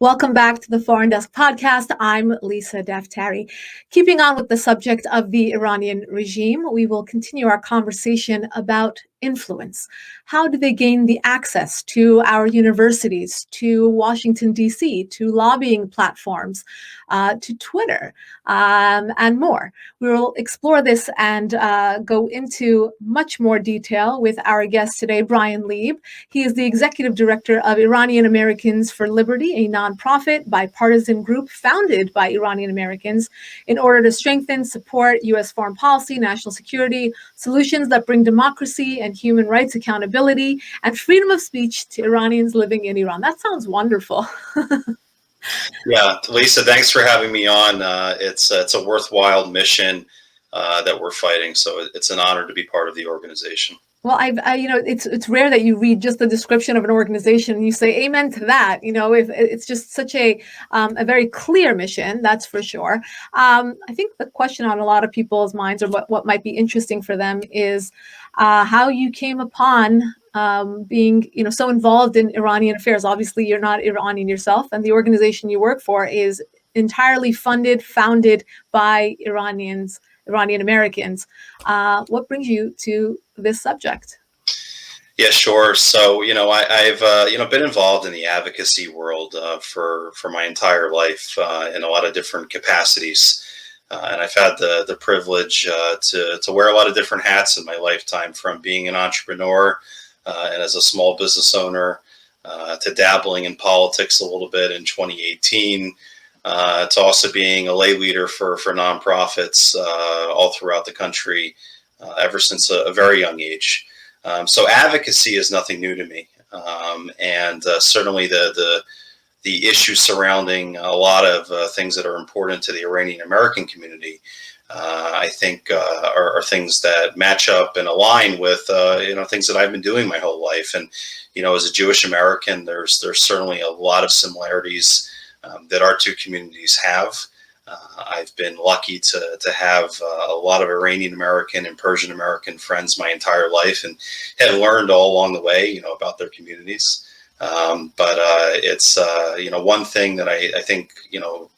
Welcome back to the Foreign Desk podcast. I'm Lisa Daftari. Keeping on with the subject of the Iranian regime, we will continue our conversation about influence. How do they gain the access to our universities, to Washington, D.C., to lobbying platforms, to Twitter, and more? We will explore this and go into much more detail with our guest today, Bryan Leib. He is the executive director of Iranian Americans for Liberty, a nonprofit bipartisan group founded by Iranian Americans in order to strengthen, support U.S. foreign policy, national security, solutions that bring democracy and human rights accountability, and freedom of speech to Iranians living in Iran. That sounds wonderful. Yeah, Lisa, thanks for having me on. It's a worthwhile mission that we're fighting, so it's an honor to be part of the organization. Well, it's rare that you read just the description of an organization and you say amen to that. If it's just such a very clear mission, that's for sure. I think the question on a lot of people's minds, or what might be interesting for them, is how you came upon being so involved in Iranian affairs. Obviously, you're not Iranian yourself, and the organization you work for is entirely founded by Iranian Americans. What brings you to this subject? Yeah, sure. So, I've been involved in the advocacy world for my entire life in a lot of different capacities. And I've had the privilege to wear a lot of different hats in my lifetime, from being an entrepreneur and as a small business owner to dabbling in politics a little bit in 2018. To also being a lay leader for nonprofits all throughout the country ever since a very young age. So advocacy is nothing new to me, and certainly the issues surrounding a lot of things that are important to the Iranian American community, I think are things that match up and align with things that I've been doing my whole life. And as a Jewish American, there's certainly a lot of similarities that our two communities have. I've been lucky to have a lot of Iranian American and Persian American friends my entire life, and have learned all along the way, about their communities. But it's one thing that I think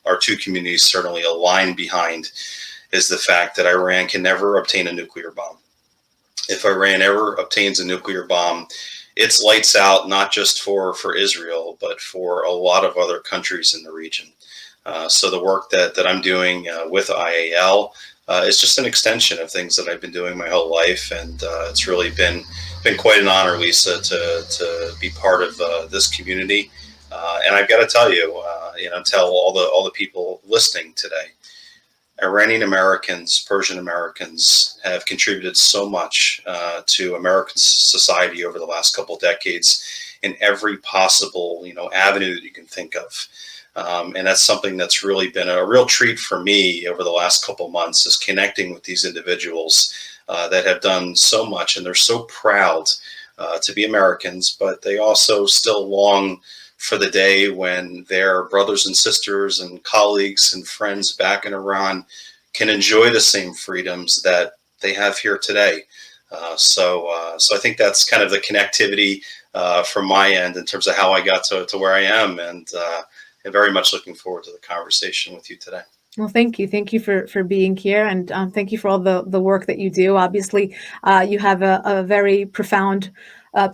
our two communities certainly align behind is the fact that Iran can never obtain a nuclear bomb. If Iran ever obtains a nuclear bomb, it's lights out, not just for Israel, but for a lot of other countries in the region. So the work that I'm doing with IAL is just an extension of things that I've been doing my whole life, and it's really been quite an honor, Lisa, to be part of this community. And I've got to tell you, tell all the people listening today, Iranian Americans, Persian Americans have contributed so much to American society over the last couple of decades in every possible, avenue that you can think of. And that's something that's really been a real treat for me over the last couple of months, is connecting with these individuals that have done so much, and they're so proud to be Americans, but they also still long for the day when their brothers and sisters and colleagues and friends back in Iran can enjoy the same freedoms that they have here today. So I think that's kind of the connectivity from my end in terms of how I got to where I am, and I'm very much looking forward to the conversation with you today. Well, thank you. Thank you for being here, and thank you for all the work that you do. Obviously, you have a very profound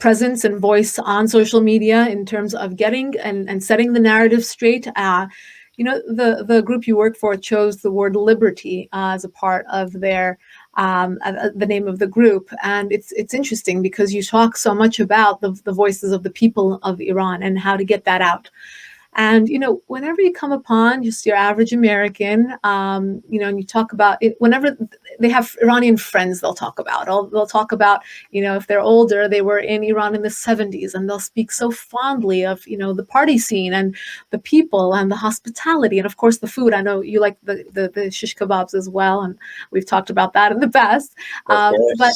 presence and voice on social media in terms of getting and setting the narrative straight. The group you work for chose the word liberty as a part of their the name of the group, and it's interesting because you talk so much about the voices of the people of Iran and how to get that out. And, whenever you come upon just your average American, and you talk about it, whenever they have Iranian friends, they'll talk about, if they're older, they were in Iran in the 70s, and they'll speak so fondly of, the party scene and the people and the hospitality. And of course, the food. I know you like the shish kebabs as well. And we've talked about that in the past. But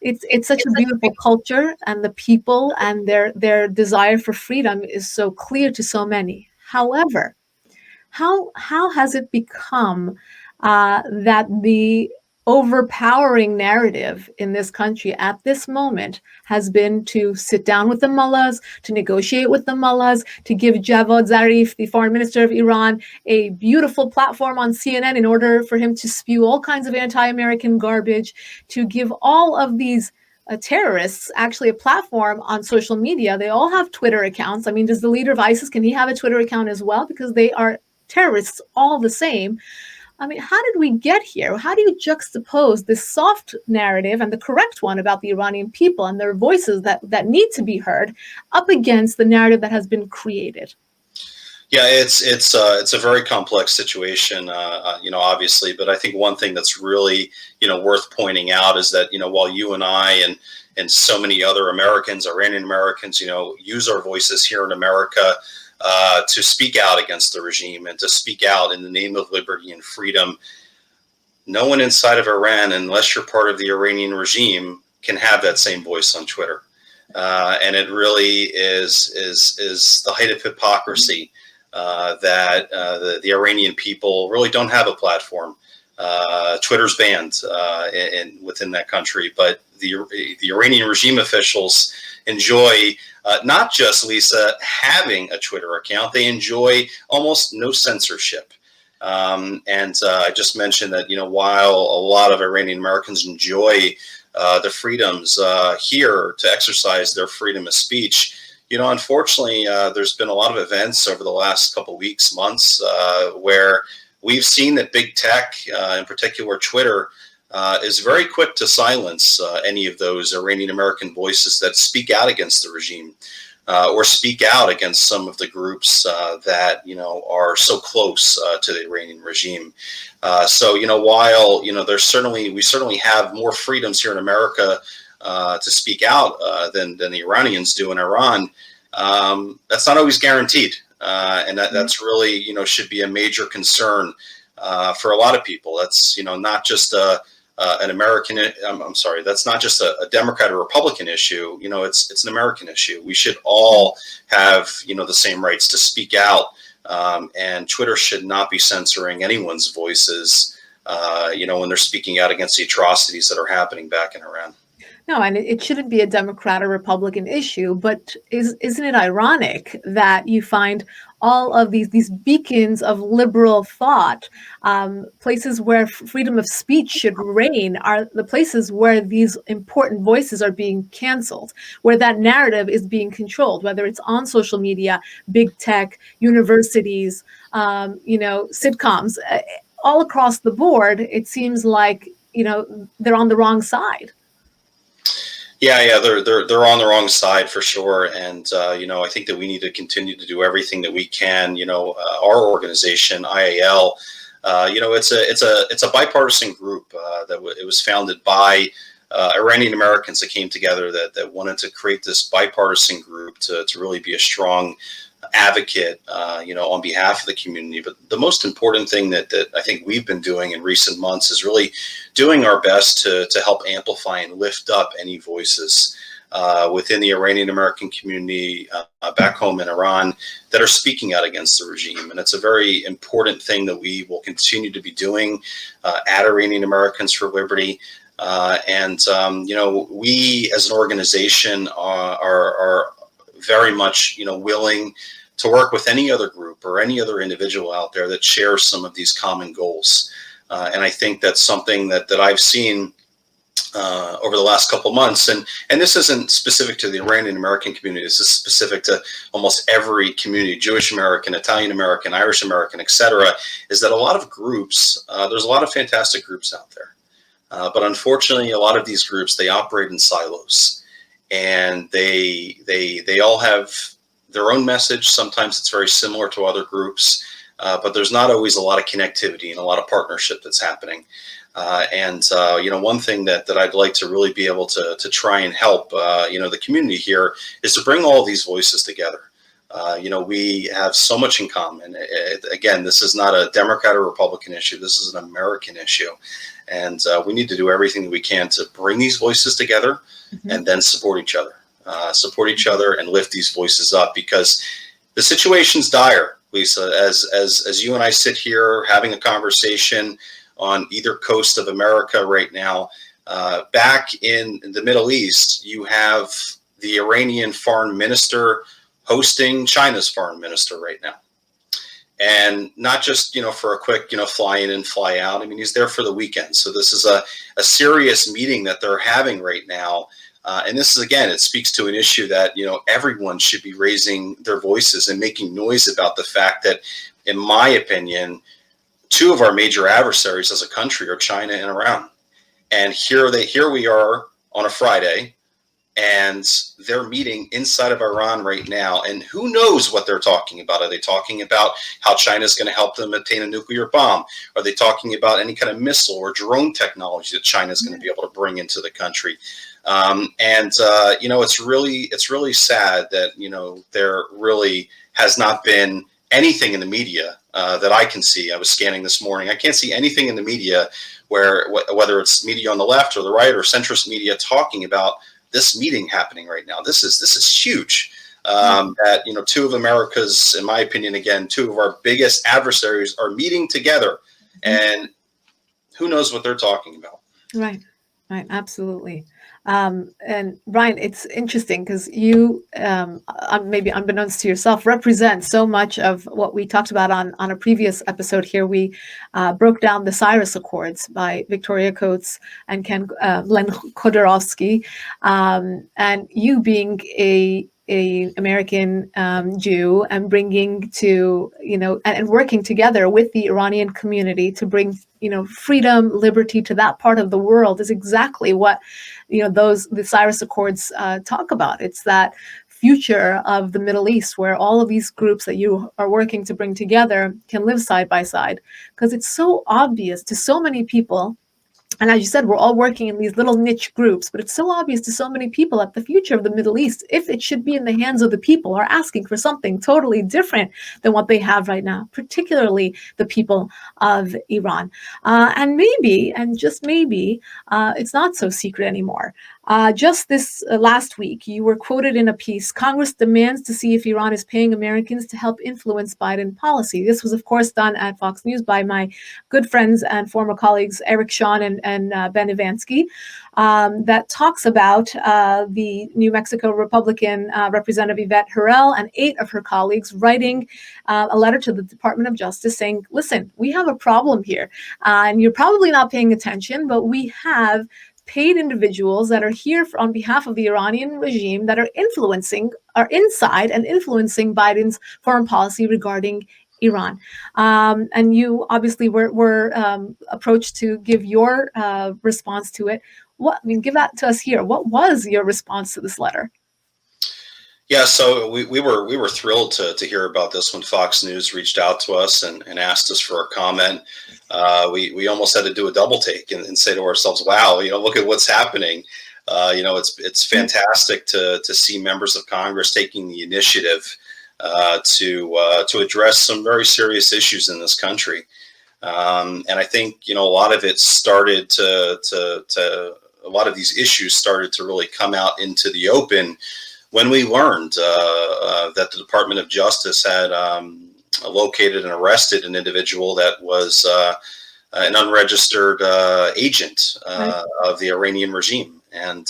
it's such a beautiful culture, and the people and their desire for freedom is so clear to so many. However, how has it become that the overpowering narrative in this country at this moment has been to sit down with the mullahs, to negotiate with the mullahs, to give Javad Zarif, the foreign minister of Iran, a beautiful platform on CNN in order for him to spew all kinds of anti-American garbage, to give all of these terrorists actually a platform on social media. They all have Twitter accounts. I mean, does the leader of ISIS, can he have a Twitter account as well? Because they are terrorists all the same. I mean, how did we get here? How do you juxtapose this soft narrative and the correct one about the Iranian people and their voices that need to be heard up against the narrative that has been created? Yeah, it's a very complex situation, obviously. But I think one thing that's really worth pointing out is that while you and I and so many other Americans, Iranian Americans, use our voices here in America to speak out against the regime and to speak out in the name of liberty and freedom. No one inside of Iran, unless you're part of the Iranian regime, can have that same voice on Twitter. And it really is the height of hypocrisy that the Iranian people really don't have a platform. Twitter's banned within that country, but the Iranian regime officials enjoy not just, Lisa, having a Twitter account, they enjoy almost no censorship. And I just mentioned that, while a lot of Iranian Americans enjoy the freedoms here to exercise their freedom of speech, unfortunately, there's been a lot of events over the last couple of weeks, months, where we've seen that big tech, in particular Twitter, is very quick to silence any of those Iranian American voices that speak out against the regime or speak out against some of the groups that are so close to the Iranian regime. So while we certainly have more freedoms here in America to speak out than the Iranians do in Iran, that's not always guaranteed. And that's really, should be a major concern for a lot of people. That's, not just an American, I'm sorry, that's not just a Democrat or Republican issue. It's an American issue. We should all have, the same rights to speak out. And Twitter should not be censoring anyone's voices, when they're speaking out against the atrocities that are happening back in Iran. No, and it shouldn't be a Democrat or Republican issue, but isn't it ironic that you find all of these beacons of liberal thought, places where freedom of speech should reign, are the places where these important voices are being canceled, where that narrative is being controlled, whether it's on social media, big tech, universities, sitcoms, all across the board. It seems like they're on the wrong side. Yeah, they're on the wrong side for sure, and I think that we need to continue to do everything that we can. Our organization, IAL, it's a bipartisan group it was founded by Iranian Americans that came together that wanted to create this bipartisan group to really be a strong advocate, on behalf of the community. But the most important thing that I think we've been doing in recent months is really doing our best to help amplify and lift up any voices within the Iranian American community back home in Iran that are speaking out against the regime. And it's a very important thing that we will continue to be doing at Iranian Americans for Liberty. We as an organization are very much, willing to work with any other group or any other individual out there that shares some of these common goals. And I think that's something that I've seen over the last couple of months. And this isn't specific to the Iranian American community. This is specific to almost every community, Jewish American, Italian American, Irish American, etc., is that a lot of groups, there's a lot of fantastic groups out there. But unfortunately, a lot of these groups, they operate in silos. And they all have their own message. Sometimes it's very similar to other groups, but there's not always a lot of connectivity and a lot of partnership that's happening. One thing that I'd like to really be able to try and help, the community here is to bring all these voices together. We have so much in common. Again, this is not a Democrat or Republican issue. This is an American issue. And we need to do everything that we can to bring these voices together and then support each other and lift these voices up, because the situation's dire, Lisa, as you and I sit here having a conversation on either coast of America right now. Back in the Middle East, you have the Iranian foreign minister hosting China's foreign minister right now. And not just, for a quick, fly in and fly out. I mean, he's there for the weekend. So this is a serious meeting that they're having right now. And this is, again, it speaks to an issue that, everyone should be raising their voices and making noise about the fact that, in my opinion, two of our major adversaries as a country are China and Iran. And here we are on a Friday, and they're meeting inside of Iran right now. And who knows what they're talking about? Are they talking about how China is going to help them obtain a nuclear bomb? Are they talking about any kind of missile or drone technology that China is going to be able to bring into the country? It's really sad that, there really has not been anything in the media that I can see. I was scanning this morning. I can't see anything in the media where, whether it's media on the left or the right or centrist media, talking about this meeting happening right now. This is huge. That two of America's, in my opinion, again, two of our biggest adversaries are meeting together, and who knows what they're talking about. Right, absolutely. And Bryan, it's interesting because you, maybe unbeknownst to yourself, represent so much of what we talked about on a previous episode here. We broke down the Cyrus Accords by Victoria Coates and Len Khodorkovsky, and you being a American Jew and bringing to, and working together with the Iranian community to bring, freedom, liberty to that part of the world is exactly what, the Cyrus Accords talk about. It's that future of the Middle East where all of these groups that you are working to bring together can live side by side, because it's so obvious to so many people. And as you said, we're all working in these little niche groups, but it's so obvious to so many people that the future of the Middle East, if it should be in the hands of the people, are asking for something totally different than what they have right now, particularly the people of Iran. And maybe, and just maybe, it's not so secret anymore. Just this last week, you were quoted in a piece, "Congress demands to see if Iran is paying Americans to help influence Biden policy." This was, of course, done at Fox News by my good friends and former colleagues, Eric Shawn and Ben Ivansky, that talks about the New Mexico Republican Representative Yvette Hurrell and 8 of her colleagues writing a letter to the Department of Justice saying, listen, we have a problem here, and you're probably not paying attention, but we have paid individuals that are here on behalf of the Iranian regime that are inside and influencing Biden's foreign policy regarding Iran. And you obviously were approached to give your response to it. Give that to us here. What was your response to this letter? Yeah, so we were thrilled to hear about this when Fox News reached out to us and asked us for a comment. We almost had to do a double take and say to ourselves, "Wow, look at what's happening." It's fantastic to see members of Congress taking the initiative to address some very serious issues in this country. And I think a lot of it started a lot of these issues started to really come out into the open when we learned that the Department of Justice had located and arrested an individual that was an unregistered agent of the Iranian regime. And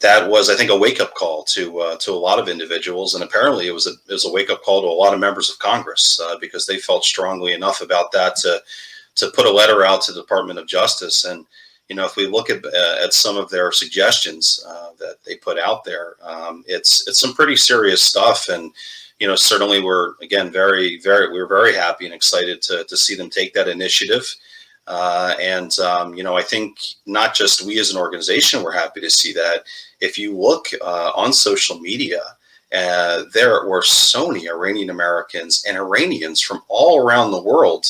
that was, I think, a wake-up call to a lot of individuals. And apparently it was a wake-up call to a lot of members of Congress because they felt strongly enough about that to put a letter out to the Department of Justice. And if we look at some of their suggestions that they put out there, it's some pretty serious stuff. And certainly we're very happy and excited to see them take that initiative. I think not just we as an organization, we're happy to see that. If you look on social media, there were so many Iranian Americans and Iranians from all around the world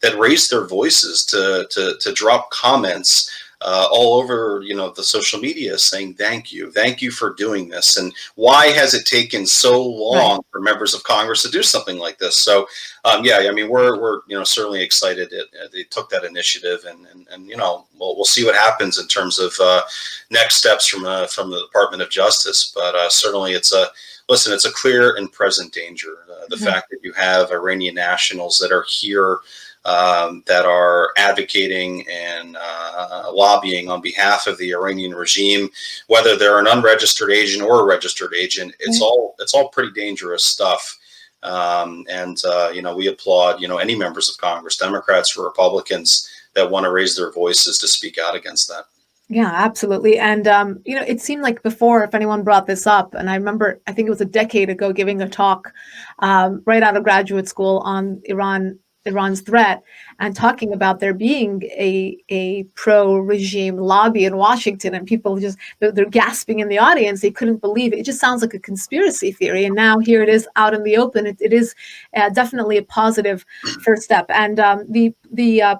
that raised their voices to drop comments all over, the social media saying, thank you for doing this. And why has it taken so long for members of Congress to do something like this? So, we're certainly excited that they took that initiative, and we'll see what happens in terms of next steps from the Department of Justice. But certainly it's a clear and present danger. The fact that you have Iranian nationals that are here that are advocating and lobbying on behalf of the Iranian regime, whether they're an unregistered agent or a registered agent. It's all pretty dangerous stuff. We applaud, any members of Congress, Democrats or Republicans, that want to raise their voices to speak out against that. Yeah, absolutely. And, it seemed like before, if anyone brought this up, and I remember, I think it was a decade ago, giving a talk right out of graduate school on Iran's threat, and talking about there being a pro-regime lobby in Washington, and people just, they're gasping in the audience. They couldn't believe it. It just sounds like a conspiracy theory. And now here it is out in the open. It is definitely a positive first step. And the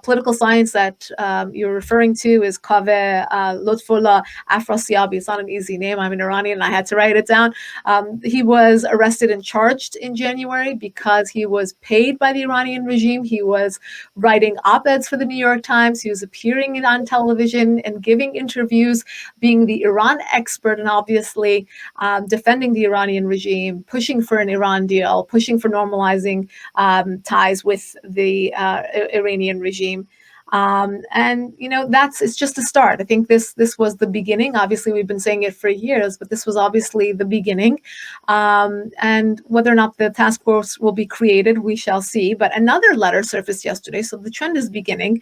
political science that you're referring to is Kaveh Lotfullah Afrasiabi. It's not an easy name. I'm an Iranian and I had to write it down. He was arrested and charged in January because he was paid by the Iranian regime. He was writing op-eds for the New York Times. He was appearing on television and giving interviews, being the Iran expert, and obviously defending the Iranian regime, pushing for an Iran deal, pushing for normalizing ties with the Iranian regime. It's just a start. I think this was the beginning. Obviously, we've been saying it for years, but this was obviously the beginning. And whether or not the task force will be created, we shall see. But another letter surfaced yesterday, so the trend is beginning.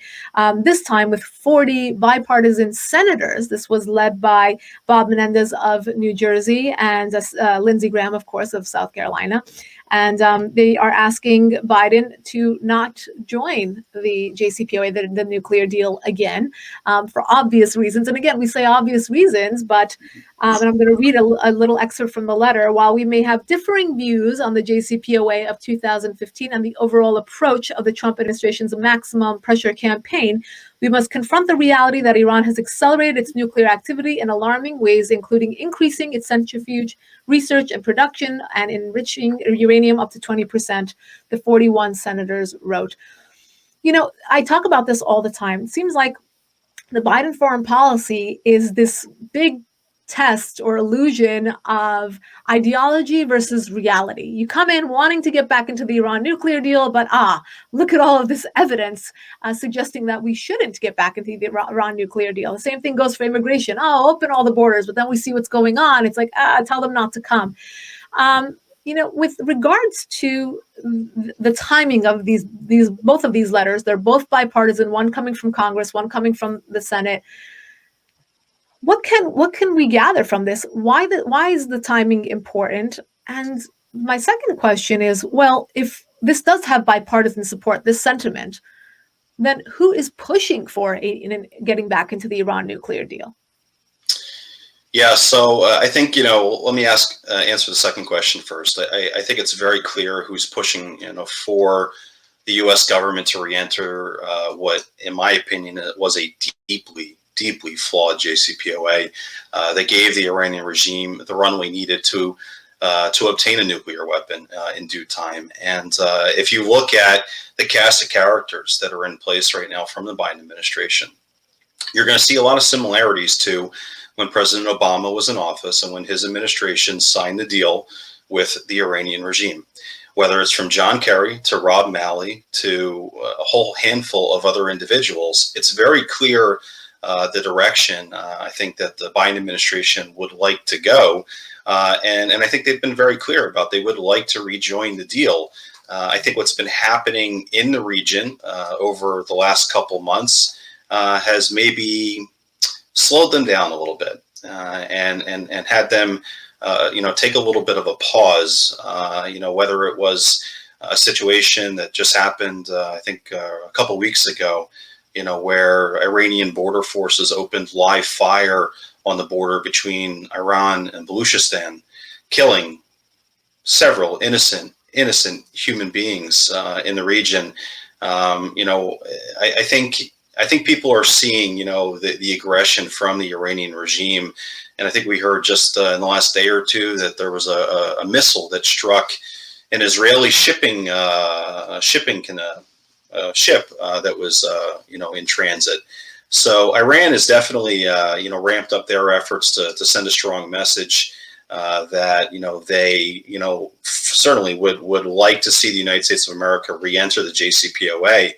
This time with 40 bipartisan senators. This was led by Bob Menendez of New Jersey and Lindsey Graham, of course, of South Carolina. And they are asking Biden to not join the JCPOA, the nuclear deal, again, for obvious reasons. And again, we say obvious reasons, but and I'm going to read a little excerpt from the letter. While we may have differing views on the JCPOA of 2015 and the overall approach of the Trump administration's maximum pressure campaign, we must confront the reality that Iran has accelerated its nuclear activity in alarming ways, including increasing its centrifuge research and production and enriching uranium up to 20%, the 41 senators wrote. I talk about this all the time. It seems like the Biden foreign policy is this big test or illusion of ideology versus reality. You come in wanting to get back into the Iran nuclear deal, but look at all of this evidence suggesting that we shouldn't get back into the Iran nuclear deal. The same thing goes for immigration. Open all the borders, but then we see what's going on. It's like, tell them not to come. With regards to the timing of these both of these letters, they're both bipartisan, one coming from Congress, one coming from the Senate. What can we gather from this? Why is the timing important? And my second question is, well, if this does have bipartisan support, this sentiment, then who is pushing for getting back into the Iran nuclear deal? Yeah, so I think, let me answer the second question first. I think it's very clear who's pushing, for the U.S. government to reenter what, in my opinion, was a deeply flawed JCPOA that gave the Iranian regime the runway needed to obtain a nuclear weapon in due time. And if you look at the cast of characters that are in place right now from the Biden administration, you're going to see a lot of similarities to when President Obama was in office and when his administration signed the deal with the Iranian regime. Whether it's from John Kerry to Rob Malley to a whole handful of other individuals, it's very clear the direction I think that the Biden administration would like to go. And I think they've been very clear about they would like to rejoin the deal. I think what's been happening in the region over the last couple months has maybe slowed them down a little bit and had them, take a little bit of a pause, whether it was a situation that just happened, I think a couple weeks ago, where Iranian border forces opened live fire on the border between Iran and Baluchistan, killing several innocent human beings in the region. I think people are seeing, the aggression from the Iranian regime. And I think we heard just in the last day or two that there was a missile that struck an Israeli ship that was, in transit. So Iran has definitely, ramped up their efforts to send a strong message that, they, certainly would like to see the United States of America re-enter the JCPOA.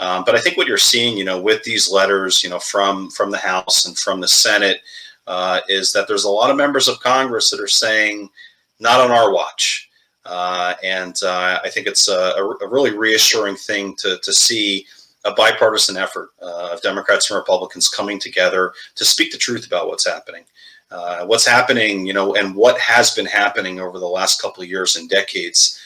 But I think what you're seeing, with these letters, from the House and from the Senate, is that there's a lot of members of Congress that are saying, not on our watch. And I think it's a really reassuring thing to see a bipartisan effort of Democrats and Republicans coming together to speak the truth about what's happening. What's happening, and what has been happening over the last couple of years and decades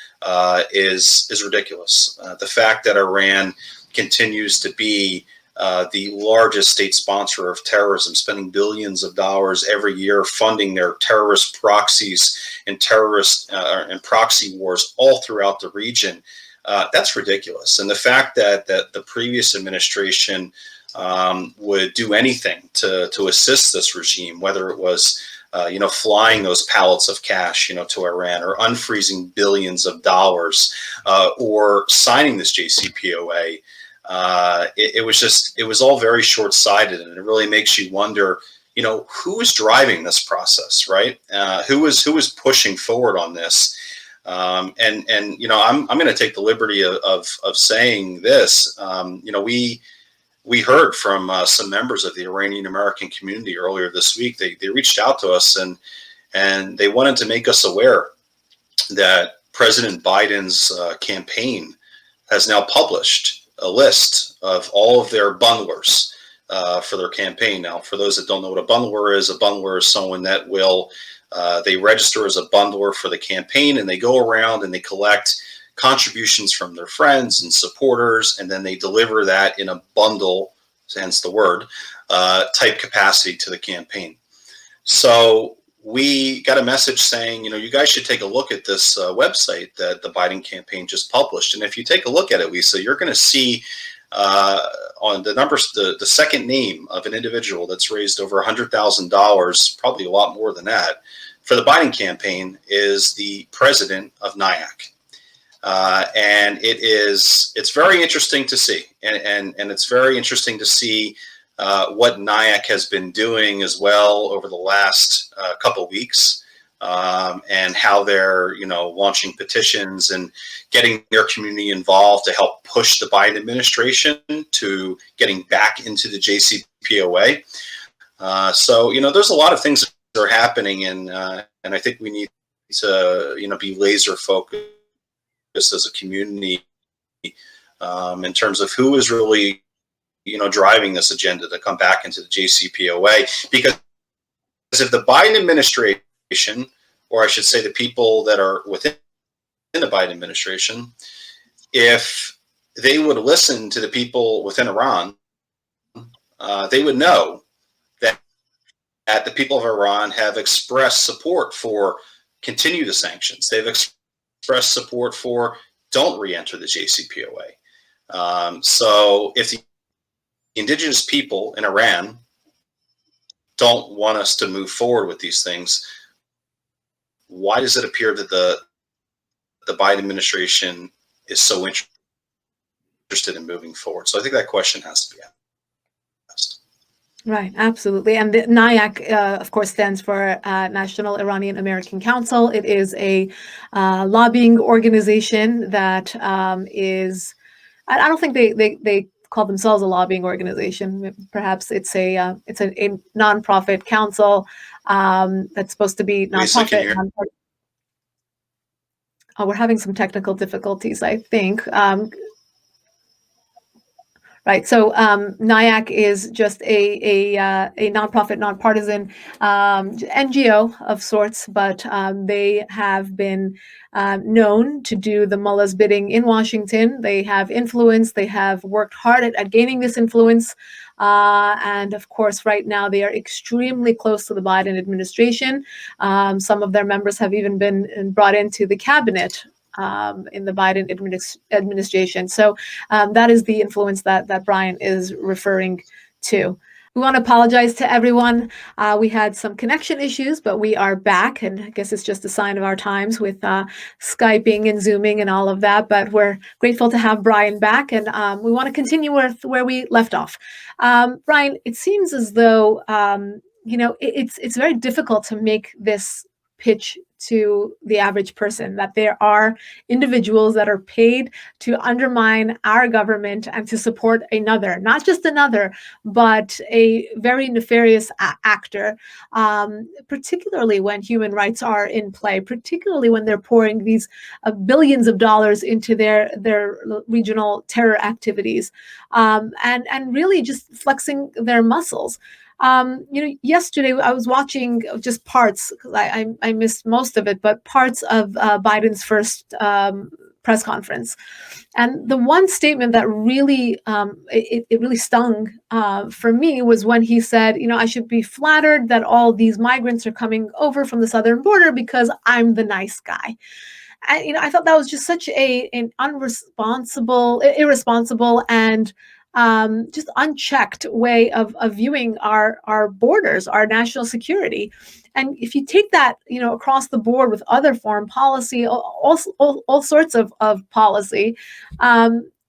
is ridiculous. The fact that Iran continues to be the largest state sponsor of terrorism, spending billions of dollars every year funding their terrorist proxies and terrorist and proxy wars all throughout the region. That's ridiculous. And the fact that the previous administration would do anything to assist this regime, whether it was flying those pallets of cash, to Iran, or unfreezing billions of dollars, or signing this JCPOA, it was all very short-sighted, and it really makes you wonder, who is driving this process, right? Who is pushing forward on this? I'm going to take the liberty of saying this. We heard from some members of the Iranian American community earlier this week. They reached out to us and they wanted to make us aware that President Biden's campaign has now published a list of all of their bundlers for their campaign. Now, for those that don't know what a bundler is someone that will they register as a bundler for the campaign, and they go around and they collect contributions from their friends and supporters, and then they deliver that in a bundle, hence the word, type capacity to the campaign. So we got a message saying, you guys should take a look at this website that the Biden campaign just published. And if you take a look at it, Lisa, you're going to see on the numbers, the second name of an individual that's raised over $100,000, probably a lot more than that, for the Biden campaign is the president of NIAC. And it's very interesting to see. And it's very interesting to see what NIAC has been doing as well over the last couple of weeks, and how they're, launching petitions and getting their community involved to help push the Biden administration to getting back into the JCPOA. So, there's a lot of things that are happening, and I think we need to, be laser focused as a community in terms of who is really, driving this agenda to come back into the JCPOA. Because if the Biden administration, or I should say the people that are within the Biden administration, if they would listen to the people within Iran, they would know that the people of Iran have expressed support for continue the sanctions. They've expressed support for don't re-enter the JCPOA. So if the indigenous people in Iran don't want us to move forward with these things, why does it appear that the Biden administration is so interested in moving forward? So I think that question has to be asked. Right, absolutely. And the NIAC, of course, stands for National Iranian American Council. It is a lobbying organization that is, I don't think they call themselves a lobbying organization. Perhaps it's a nonprofit council that's supposed to be nonprofit. Oh, we're having some technical difficulties, I think. Right. So NIAC is just a nonprofit, nonpartisan NGO of sorts, but they have been known to do the mullah's bidding in Washington. They have influence. They have worked hard at gaining this influence. And of course, right now, they are extremely close to the Biden administration. Some of their members have even been brought into the cabinet in the Biden administration. So that is the influence that Bryan is referring to. We want to apologize to everyone. We had some connection issues, but we are back. And I guess it's just a sign of our times with Skyping and Zooming and all of that. But we're grateful to have Bryan back. And we want to continue with where we left off. Bryan, it seems as though, it's very difficult to make this pitch to the average person, that there are individuals that are paid to undermine our government and to support another, not just another, but a very nefarious actor, particularly when human rights are in play, particularly when they're pouring these billions of dollars into their regional terror activities, and really just flexing their muscles. Yesterday I was watching just parts, because I missed most of it, but parts of Biden's first press conference. And the one statement that really it really stung for me was when he said, I should be flattered that all these migrants are coming over from the southern border because I'm the nice guy. I thought that was just such an irresponsible, and just unchecked way of viewing our borders, our national security. And if you take that, across the board with other foreign policy, all sorts of policy,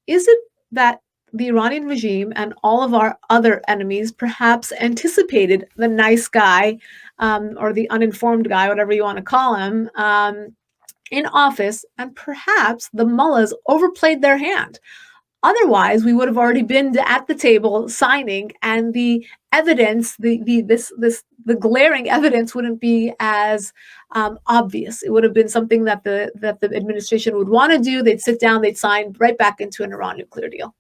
is it that the Iranian regime and all of our other enemies perhaps anticipated the nice guy, or the uninformed guy, whatever you want to call him, in office, and perhaps the mullahs overplayed their hand? Otherwise, we would have already been at the table signing, and the evidence, the glaring evidence, wouldn't be as obvious. It would have been something that the administration would want to do. They'd sit down, they'd sign right back into an Iran nuclear deal.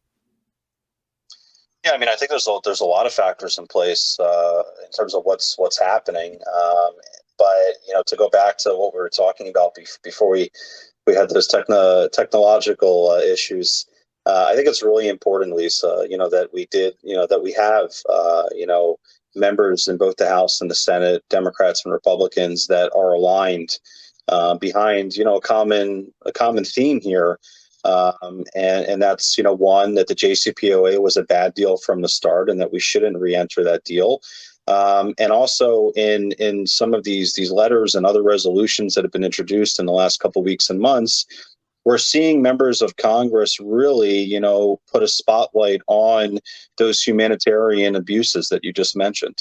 Yeah, I mean, I think there's a lot of factors in place in terms of what's happening. But to go back to what we were talking about before we had those technological issues. I think it's really important, Lisa, that we have, members in both the House and the Senate, Democrats and Republicans, that are aligned behind, a common theme here. And that's, one, that the JCPOA was a bad deal from the start and that we shouldn't re-enter that deal. And also in some of these letters and other resolutions that have been introduced in the last couple of weeks and months, we're seeing members of Congress really, put a spotlight on those humanitarian abuses that you just mentioned.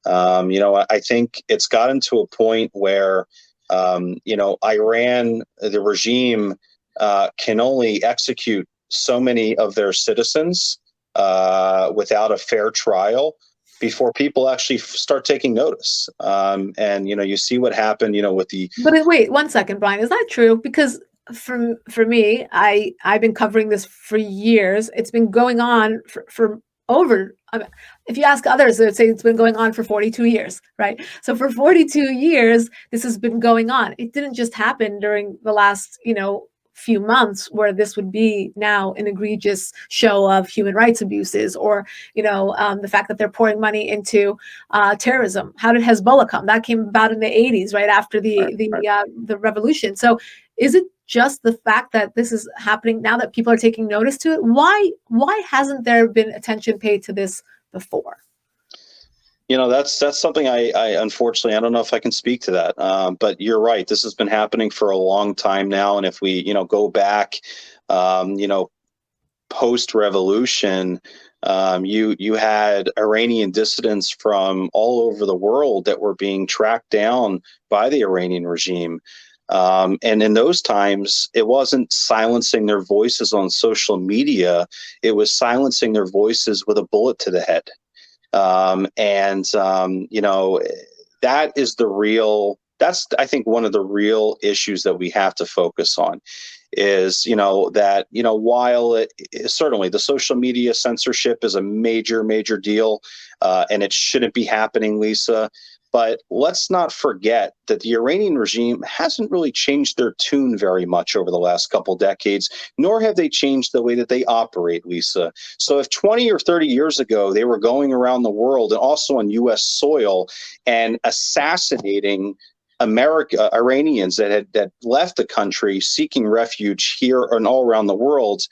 I think it's gotten to a point where, Iran, the regime, can only execute so many of their citizens without a fair trial before people actually start taking notice. And you see what happened, with the. But wait 1 second, Bryan, is that true? Because for me, I've been covering this for years. It's been going on for over. If you ask others, they'd say it's been going on for 42 years, right? So for 42 years, this has been going on. It didn't just happen during the last, few months, where this would be now an egregious show of human rights abuses, or the fact that they're pouring money into terrorism. How did Hezbollah come? That came about in the 80s, right after the revolution. So is it just the fact that this is happening now that people are taking notice to it? Why hasn't there been attention paid to this before? That's something I unfortunately, I don't know if I can speak to that. But you're right. This has been happening for a long time now. And if we, go back, post-revolution, you had Iranian dissidents from all over the world that were being tracked down by the Iranian regime. And in those times, it wasn't silencing their voices on social media. It was silencing their voices with a bullet to the head. That is that's, I think, one of the real issues that we have to focus on is, while certainly the social media censorship is a major, major deal, and it shouldn't be happening, Lisa. But let's not forget that the Iranian regime hasn't really changed their tune very much over the last couple decades, nor have they changed the way that they operate, Lisa. So if 20 or 30 years ago they were going around the world and also on U.S. soil and assassinating Iranians that left the country seeking refuge here and all around the world,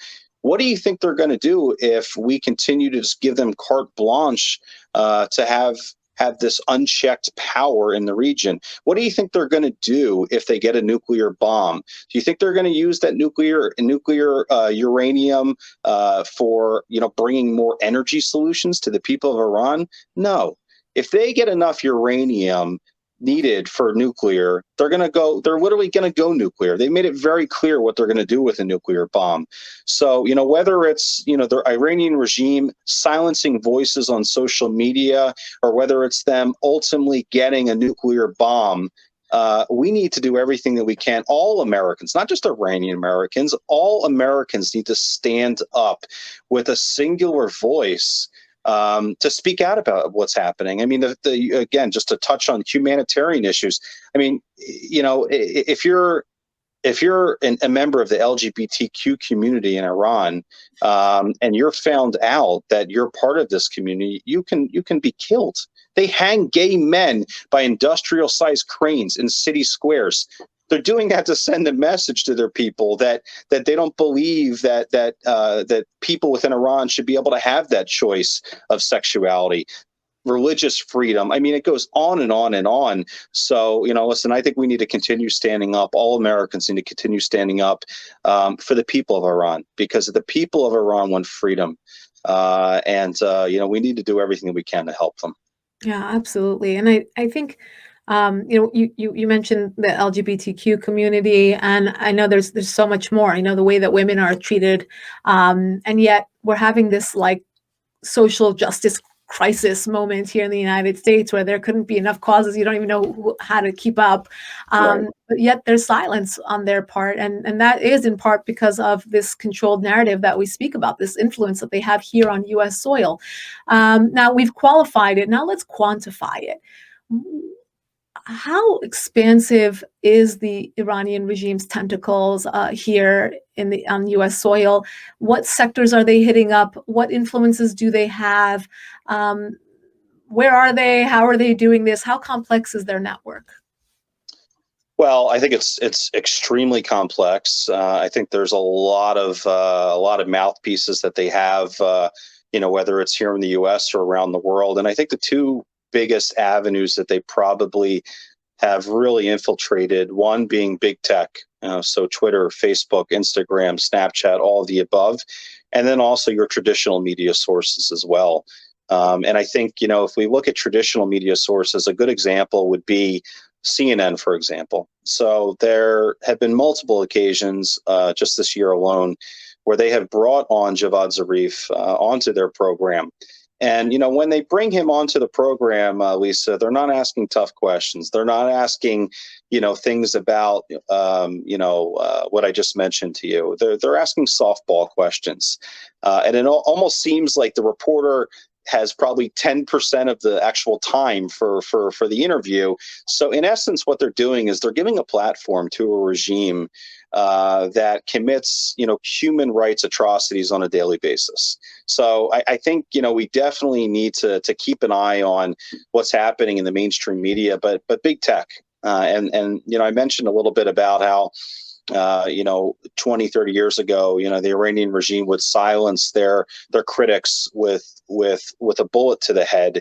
what do you think they're going to do if we continue to just give them carte blanche to have this unchecked power in the region? What do you think they're going to do if they get a nuclear bomb? Do you think they're going to use that nuclear uranium for bringing more energy solutions to the people of Iran? No. If they get enough uranium, needed for nuclear, they're literally going to go nuclear. They made it very clear what they're going to do with a nuclear bomb. So, whether it's, the Iranian regime silencing voices on social media, or whether it's them ultimately getting a nuclear bomb, we need to do everything that we can. All Americans, not just Iranian Americans, all Americans need to stand up with a singular voice to speak out about what's happening. I mean, again, just to touch on humanitarian issues. I mean, if you're a member of the LGBTQ community in Iran, and you're found out that you're part of this community, you can be killed. They hang gay men by industrial-sized cranes in city squares. They're doing that to send a message to their people that they don't believe that people within Iran should be able to have that choice of sexuality, religious freedom. I mean, it goes on and on and on. So, listen, I think we need to continue standing up. All Americans need to continue standing up for the people of Iran, because the people of Iran want freedom. We need to do everything that we can to help them. Yeah, absolutely. And I think, you mentioned the LGBTQ community, and I know there's so much more. The way that women are treated, and yet we're having this like social justice crisis moment here in the United States, where there couldn't be enough causes. You don't even know how to keep up. Right. But yet there's silence on their part. And that is in part because of this controlled narrative that we speak about, this influence that they have here on US soil. Now we've qualified it. Now let's quantify it. How expansive is the Iranian regime's tentacles here on U.S. soil? What sectors are they hitting up? What influences do they have? Where are they? How are they doing this? How complex is their network? Well, I think it's extremely complex. I think there's a lot of mouthpieces that they have, whether it's here in the U.S. or around the world. And I think the two biggest avenues that they probably have really infiltrated, one being big tech, so Twitter, Facebook, Instagram, Snapchat, all of the above, and then also your traditional media sources as well. And I think, if we look at traditional media sources, a good example would be CNN, for example. So there have been multiple occasions just this year alone where they have brought on Javad Zarif onto their program. And, when they bring him onto the program, Lisa, they're not asking tough questions. They're not asking, things about, what I just mentioned to you. They're asking softball questions. And it almost seems like the reporter has probably 10% of the actual time for the interview. So in essence, what they're doing is they're giving a platform to a regime that commits, human rights atrocities on a daily basis. So I think, we definitely need to keep an eye on what's happening in the mainstream media, but big tech. And I mentioned a little bit about how 20, 30 years ago, the Iranian regime would silence their critics with a bullet to the head.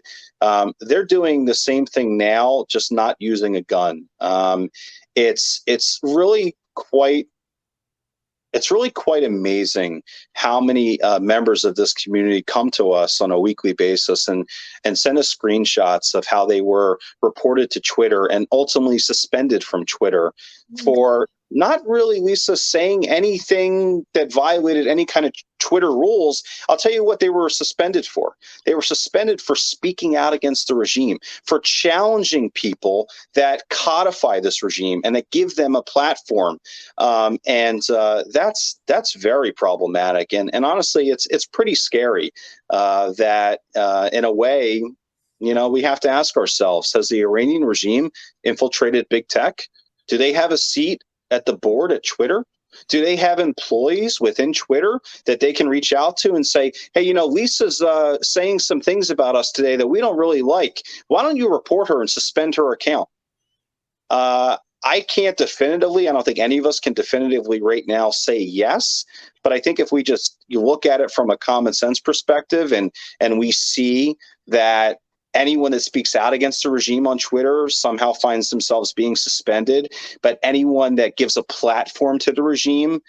They're doing the same thing now, just not using a gun. It's really quite amazing how many members of this community come to us on a weekly basis and send us screenshots of how they were reported to Twitter and ultimately suspended from Twitter for not really, Lisa, saying anything that violated any kind of Twitter rules. I'll tell you what they were suspended for. They were suspended for speaking out against the regime, for challenging people that codify this regime and that give them a platform. That's very problematic. And honestly, it's pretty scary that in a way, we have to ask ourselves, has the Iranian regime infiltrated big tech? Do they have a seat at the board at Twitter? Do they have employees within Twitter that they can reach out to and say, hey, Lisa's saying some things about us today that we don't really like. Why don't you report her and suspend her account? I can't definitively, I don't think any of us can definitively right now say yes. But I think if you look at it from a common sense perspective and we see that anyone that speaks out against the regime on Twitter somehow finds themselves being suspended. But anyone that gives a platform to the regime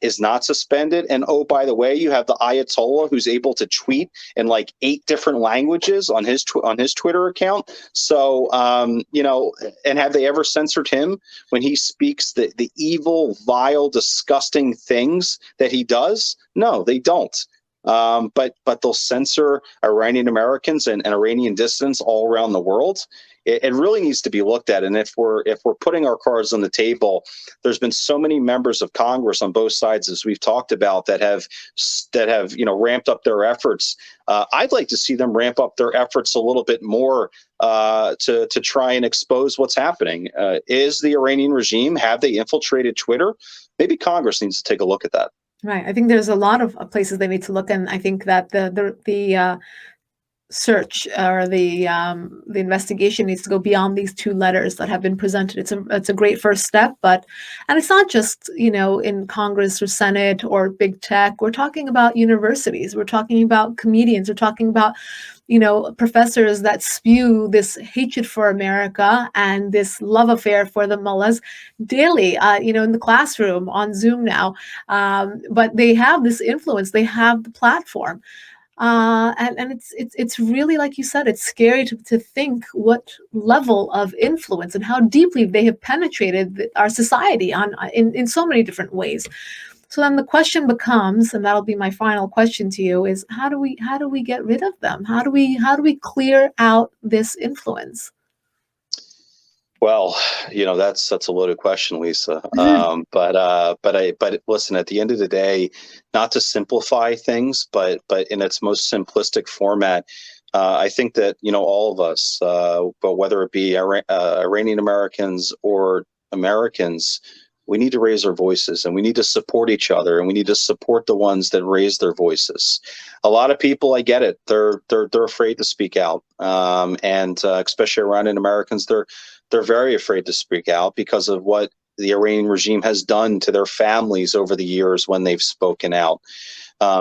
is not suspended. And oh, by the way, you have the Ayatollah who's able to tweet in like 8 different languages on his Twitter account. So, and have they ever censored him when he speaks the evil, vile, disgusting things that he does? No, they don't. But they'll censor Iranian Americans and Iranian dissidents all around the world. It really needs to be looked at. And if we're putting our cards on the table, there's been so many members of Congress on both sides, as we've talked about, that have ramped up their efforts. I'd like to see them ramp up their efforts a little bit more to try and expose what's happening. Is the Iranian regime, have they infiltrated Twitter? Maybe Congress needs to take a look at that. Right. I think there's a lot of places they need to look, and I think that the search or the investigation needs to go beyond these 2 letters that have been presented. It's a great first step, and it's not just in Congress or Senate or big tech. We're talking about universities. We're talking about comedians. We're talking about professors that spew this hatred for America and this love affair for the mullahs daily, in the classroom, on Zoom now. But they have this influence. They have the platform. And it's really, like you said, it's scary to think what level of influence and how deeply they have penetrated our society in so many different ways. So then the question becomes, and that'll be my final question to you, is how do we get rid of them? How do we clear out this influence? Well, that's a loaded question, Lisa. But listen, at the end of the day, not to simplify things, but in its most simplistic format, I think that all of us, but whether it be Iranian Americans or Americans, we need to raise our voices, and we need to support each other, and we need to support the ones that raise their voices. A lot of people, I get it, they're afraid to speak out, and especially Iranian Americans, they're very afraid to speak out because of what the Iranian regime has done to their families over the years when they've spoken out.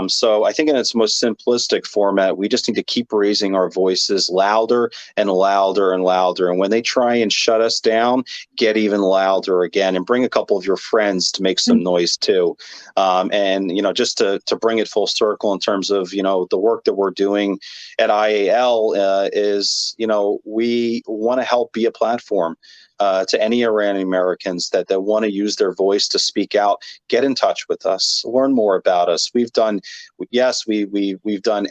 So I think in its most simplistic format, we just need to keep raising our voices louder and louder and louder. And when they try and shut us down, get even louder again, and bring a couple of your friends to make some noise too. And just to bring it full circle in terms of the work that we're doing at IAL is we want to help be a platform to any Iranian Americans that want to use their voice to speak out. Get in touch with us, learn more about us. We've done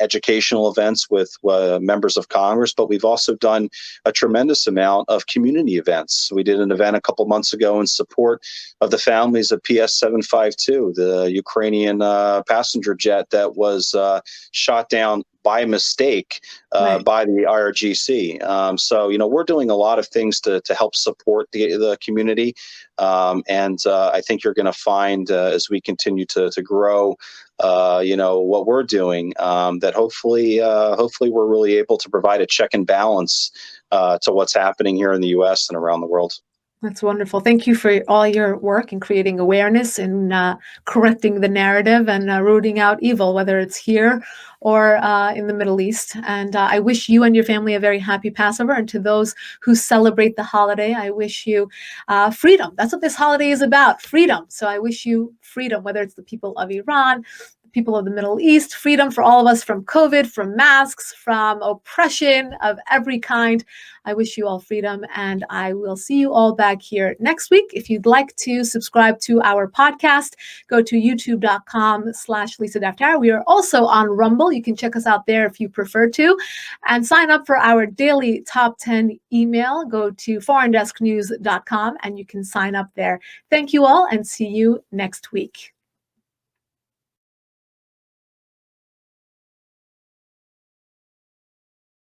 educational events with members of Congress, but we've also done a tremendous amount of community events. We did an event a couple months ago in support of the families of PS-752, the Ukrainian passenger jet that was shot down by mistake by the IRGC. So, we're doing a lot of things to help support the community. And I think you're going to find as we continue to grow, what we're doing, that hopefully we're really able to provide a check and balance to what's happening here in the U.S. and around the world. That's wonderful. Thank you for all your work in creating awareness and correcting the narrative and rooting out evil, whether it's here or in the Middle East. And I wish you and your family a very happy Passover. And to those who celebrate the holiday, I wish you freedom. That's what this holiday is about, freedom. So I wish you freedom, whether it's the people of Iran, people of the Middle East, freedom for all of us from COVID, from masks, from oppression of every kind. I wish you all freedom, and I will see you all back here next week. If you'd like to subscribe to our podcast, go to youtube.com/Lisa Daftari. We are also on Rumble. You can check us out there if you prefer to, and sign up for our daily top 10 email. Go to foreigndesknews.com and you can sign up there. Thank you all, and see you next week.